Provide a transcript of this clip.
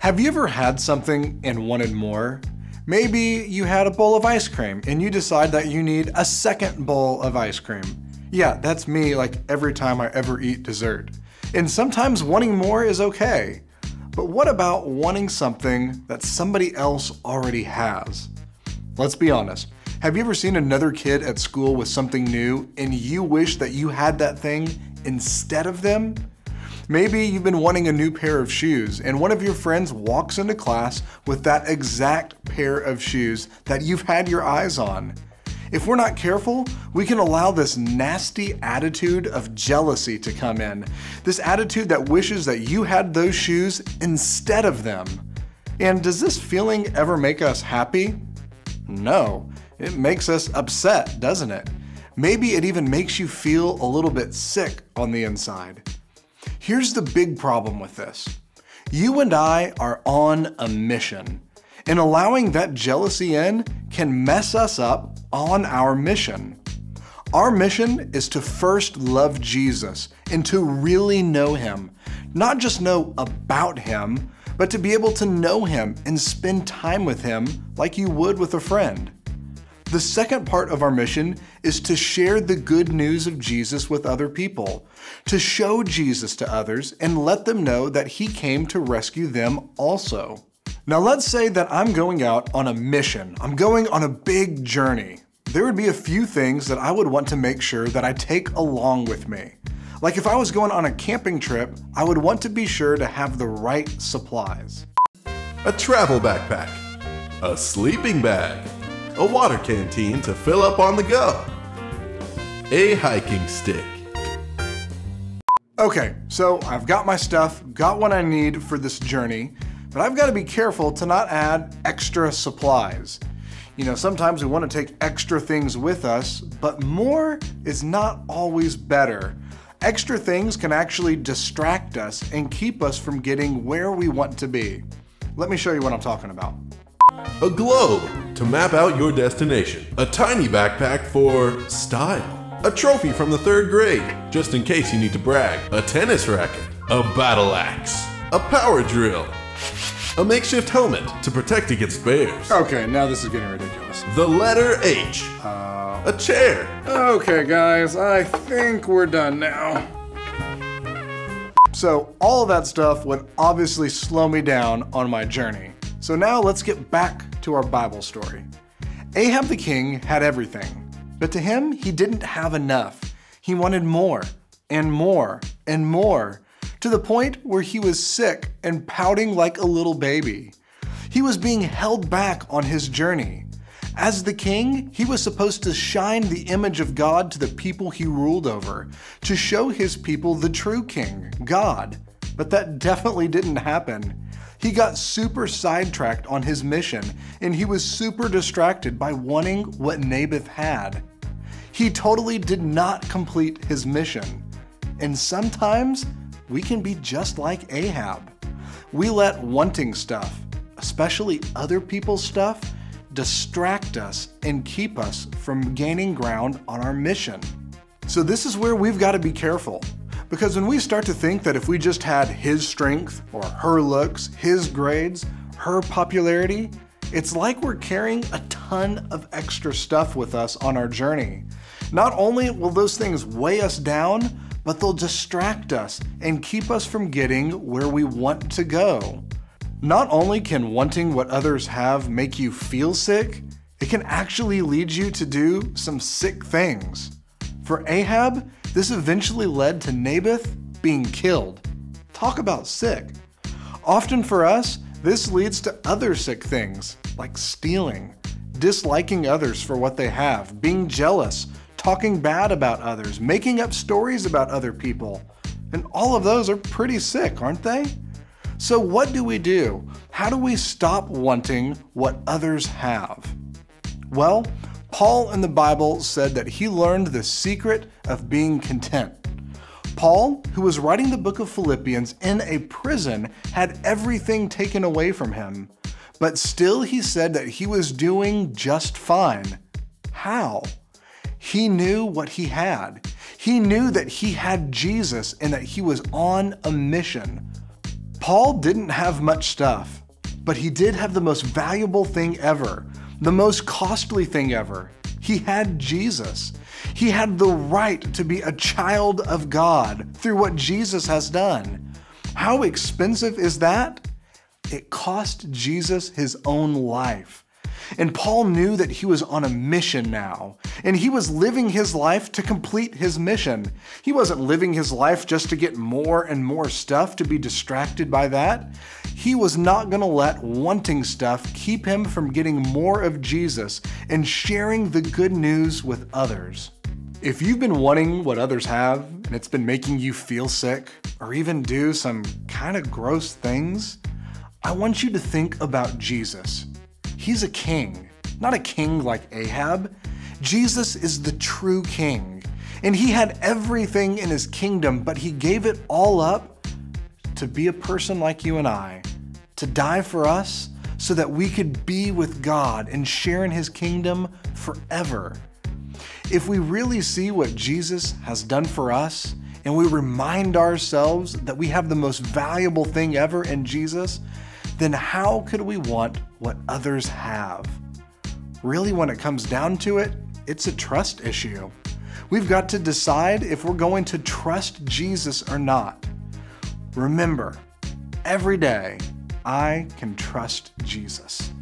Have you ever had something and wanted more? Maybe you had a bowl of ice cream and you decide that you need a second bowl of ice cream. Yeah, that's me like every time I ever eat dessert. And sometimes wanting more is okay. But what about wanting something that somebody else already has? Let's be honest. Have you ever seen another kid at school with something new and you wish that you had that thing instead of them? Maybe you've been wanting a new pair of shoes and one of your friends walks into class with that exact pair of shoes that you've had your eyes on. If we're not careful, we can allow this nasty attitude of jealousy to come in. This attitude that wishes that you had those shoes instead of them. And does this feeling ever make us happy? No, it makes us upset, doesn't it? Maybe it even makes you feel a little bit sick on the inside. Here's the big problem with this. You and I are on a mission, and allowing that jealousy in can mess us up on our mission. Our mission is to first love Jesus and to really know Him. Not just know about Him, but to be able to know Him and spend time with Him like you would with a friend. The second part of our mission is to share the good news of Jesus with other people, to show Jesus to others and let them know that He came to rescue them also. Now let's say that I'm going out on a mission. I'm going on a big journey. There would be a few things that I would want to make sure that I take along with me. Like if I was going on a camping trip, I would want to be sure to have the right supplies. A travel backpack, a sleeping bag, a water canteen to fill up on the go, a hiking stick. Okay, so I've got my stuff, got what I need for this journey, but I've got to be careful to not add extra supplies. You know, sometimes we want to take extra things with us, but more is not always better. Extra things can actually distract us and keep us from getting where we want to be. Let me show you what I'm talking about. A globe to map out your destination. A tiny backpack for style. A trophy from the 3rd grade, just in case you need to brag. A tennis racket. A battle axe. A power drill. A makeshift helmet to protect against bears. Okay, now this is getting ridiculous. The letter H. A chair. Okay guys, I think we're done now. So all of that stuff would obviously slow me down on my journey. So now let's get back to our Bible story. Ahab the king had everything, but to him, he didn't have enough. He wanted more and more and more, to the point where he was sick and pouting like a little baby. He was being held back on his journey. As the king, he was supposed to shine the image of God to the people he ruled over, to show his people the true king, God. But that definitely didn't happen. He got super sidetracked on his mission, and he was super distracted by wanting what Naboth had. He totally did not complete his mission. And sometimes, we can be just like Ahab. We let wanting stuff, especially other people's stuff, distract us and keep us from gaining ground on our mission. So this is where we've got to be careful. Because when we start to think that if we just had his strength or her looks, his grades, her popularity, it's like we're carrying a ton of extra stuff with us on our journey. Not only will those things weigh us down, but they'll distract us and keep us from getting where we want to go. Not only can wanting what others have make you feel sick, it can actually lead you to do some sick things. For Ahab, this eventually led to Naboth being killed. Talk about sick. Often for us, this leads to other sick things like stealing, disliking others for what they have, being jealous, talking bad about others, making up stories about other people. And all of those are pretty sick, aren't they? So what do? How do we stop wanting what others have? Well, Paul in the Bible said that he learned the secret of being content. Paul, who was writing the book of Philippians in a prison, had everything taken away from him. But still he said that he was doing just fine. How? He knew what he had. He knew that he had Jesus and that he was on a mission. Paul didn't have much stuff, but he did have the most valuable thing ever, the most costly thing ever. He had Jesus. He had the right to be a child of God through what Jesus has done. How expensive is that? It cost Jesus his own life. And Paul knew that he was on a mission now, and he was living his life to complete his mission. He wasn't living his life just to get more and more stuff to be distracted by that. He was not going to let wanting stuff keep him from getting more of Jesus and sharing the good news with others. If you've been wanting what others have, and it's been making you feel sick, or even do some kind of gross things, I want you to think about Jesus. He's a king, not a king like Ahab. Jesus is the true king, and he had everything in his kingdom, but he gave it all up to be a person like you and I, to die for us so that we could be with God and share in his kingdom forever. If we really see what Jesus has done for us, and we remind ourselves that we have the most valuable thing ever in Jesus, then how could we want what others have? Really, when it comes down to it, it's a trust issue. We've got to decide if we're going to trust Jesus or not. Remember, every day, I can trust Jesus.